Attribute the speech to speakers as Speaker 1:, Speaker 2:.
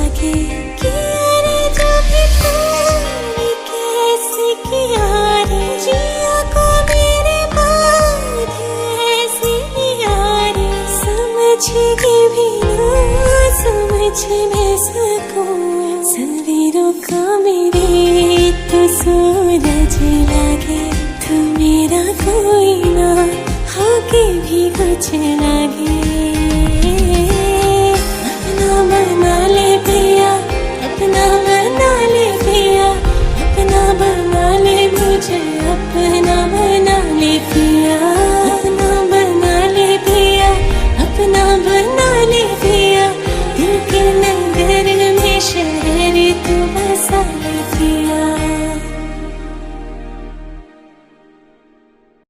Speaker 1: लागे कि अरे जो भी तूने कैसे किया रे जिया को मेरे बाद ऐसे यार समझेगी भी ना समझ में सकूं सवेरों का मेरे तो सूरज लागे तू मेरा कोई ना होके भी कुछ लागे अपना बना ले पिया अपना बना ले पिया अपना बना ले मुझे अपना बना ले पिया अपना बना ले पिया अपना बना ले पिया दिल के नगर में शहर तू